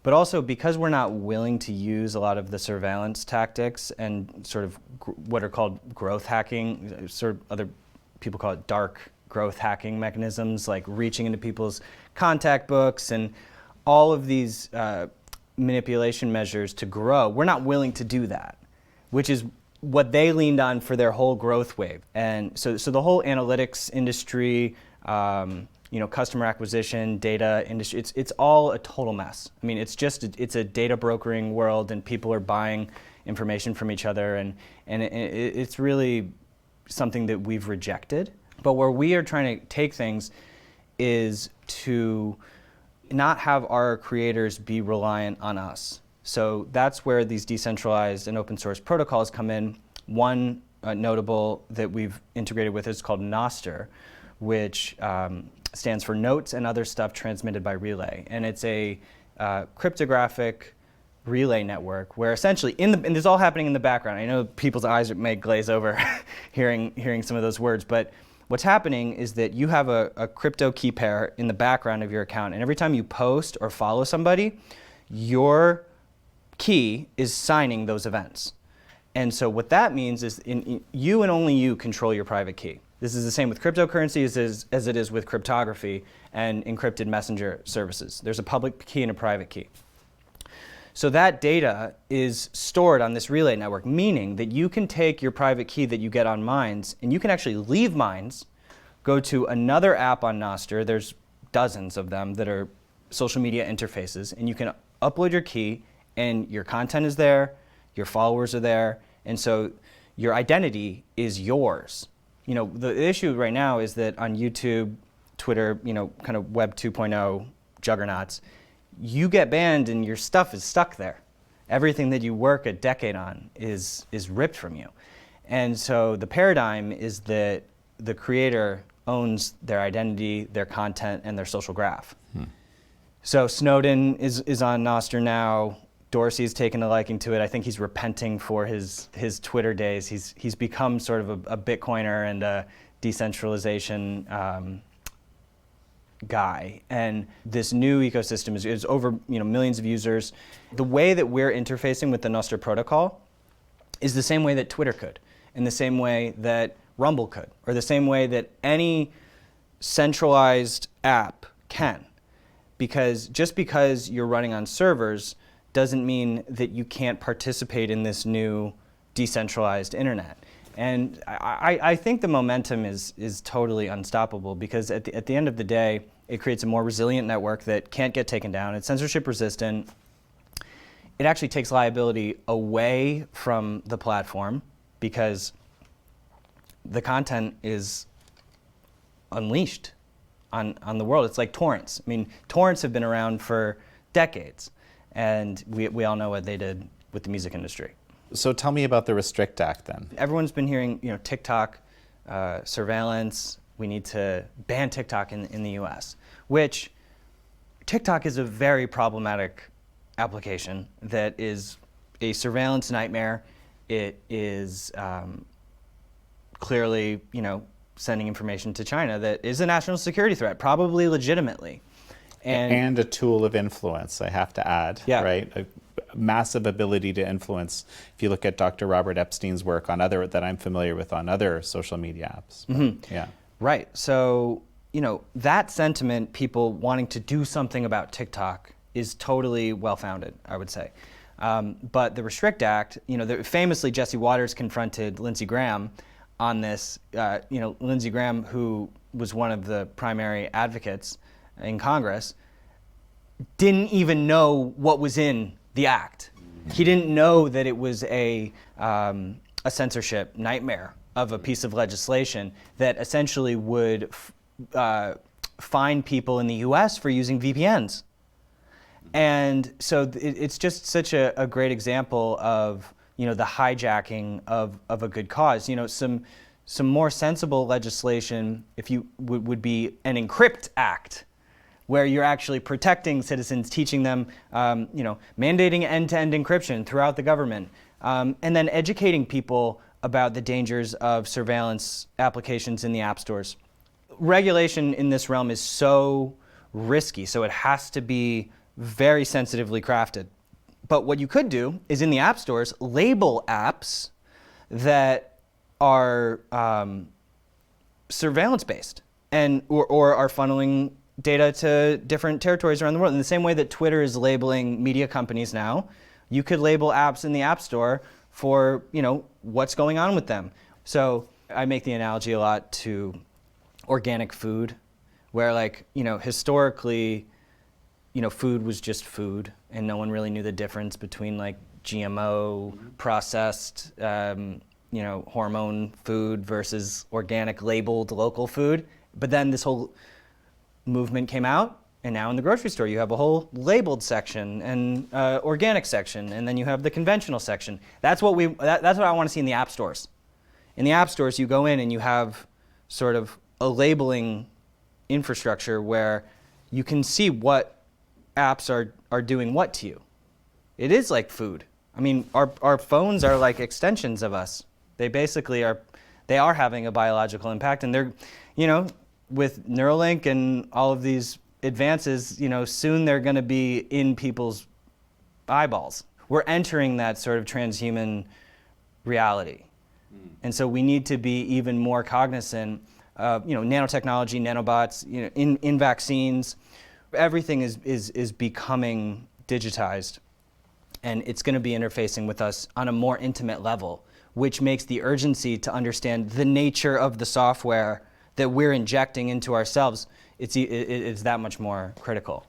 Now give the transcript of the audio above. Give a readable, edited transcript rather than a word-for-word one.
But also because we're not willing to use a lot of the surveillance tactics and sort of what are called growth hacking, sort of other people call it dark growth hacking mechanisms, like reaching into people's contact books and all of these manipulation measures to grow, we're not willing to do that, which is what they leaned on for their whole growth wave. And so the whole analytics industry, customer acquisition, data industry, it's all a total mess. I mean, it's a data brokering world, and people are buying information from each other, and it's really something that we've rejected. But where we are trying to take things is to not have our creators be reliant on us. So that's where these decentralized and open source protocols come in. One notable that we've integrated with is called Nostr, which stands for Notes and Other Stuff Transmitted by Relay. And it's a cryptographic relay network where essentially, and this is all happening in the background. I know people's eyes may glaze over hearing some of those words, but what's happening is that you have a crypto key pair in the background of your account, and every time you post or follow somebody, your key is signing those events. And so what that means is you and only you control your private key. This is the same with cryptocurrency as it is with cryptography and encrypted messenger services. There's a public key and a private key. So that data is stored on this relay network, meaning that you can take your private key that you get on Minds, and you can actually leave Minds, go to another app on Nostr. There's dozens of them that are social media interfaces, and you can upload your key, and your content is there, your followers are there, and so your identity is yours. The issue right now is that on YouTube, Twitter, kind of Web 2.0 juggernauts, you get banned and your stuff is stuck there. Everything that you work a decade on is ripped from you. And so the paradigm is that the creator owns their identity, their content, and their social graph. So Snowden is on Nostr now. Dorsey's taken a liking to it. I think he's repenting for his Twitter days. He's become sort of a Bitcoiner and a decentralization guy. And this new ecosystem is over millions of users. The way that we're interfacing with the Nostr protocol is the same way that Twitter could, in the same way that Rumble could, or the same way that any centralized app can. Because just because you're running on servers doesn't mean that you can't participate in this new decentralized internet. And I think the momentum is totally unstoppable, because at the end of the day, it creates a more resilient network that can't get taken down. It's censorship resistant. It actually takes liability away from the platform because the content is unleashed on the world. It's like torrents. I mean, torrents have been around for decades, and we all know what they did with the music industry. So tell me about the Restrict Act then. Everyone's been hearing, TikTok surveillance. We need to ban TikTok in the US, which TikTok is a very problematic application that is a surveillance nightmare. It is clearly, sending information to China that is a national security threat, probably legitimately. And a tool of influence, I have to add, right? A massive ability to influence. If you look at Dr. Robert Epstein's work on that I'm familiar with on other social media apps. Mm-hmm. Yeah. Right. So, that sentiment, people wanting to do something about TikTok, is totally well-founded, I would say. But the Restrict Act, famously Jesse Waters confronted Lindsey Graham on this. Lindsey Graham, who was one of the primary advocates in Congress, didn't even know what was in the act. He didn't know that it was a censorship nightmare of a piece of legislation that essentially would fine people in the US for using VPNs. And so it's just such a great example of the hijacking of a good cause. Some more sensible legislation, if you would be an Encrypt Act, where you're actually protecting citizens, teaching them, mandating end-to-end encryption throughout the government, and then educating people about the dangers of surveillance applications in the app stores. Regulation in this realm is so risky, so it has to be very sensitively crafted. But what you could do is in the app stores, label apps that are surveillance-based or are funneling data to different territories around the world. In the same way that Twitter is labeling media companies now, you could label apps in the App Store for, what's going on with them. So I make the analogy a lot to organic food, where historically, food was just food, and no one really knew the difference between GMO, processed, hormone food versus organic labeled local food. But then this whole movement came out, and now in the grocery store you have a whole labeled section and organic section, and then you have the conventional section. That's what I want to see in the app stores. In the app stores, you go in and you have sort of a labeling infrastructure where you can see what apps are doing what to you. It is like food. I mean, our phones are like extensions of us. They basically are having a biological impact, and they're, with Neuralink and all of these advances, soon they're going to be in people's eyeballs. We're entering that sort of transhuman reality. And so we need to be even more cognizant of, nanotechnology, nanobots, in vaccines. Everything is becoming digitized, and it's going to be interfacing with us on a more intimate level, which makes the urgency to understand the nature of the software that we're injecting into ourselves, it's that much more critical.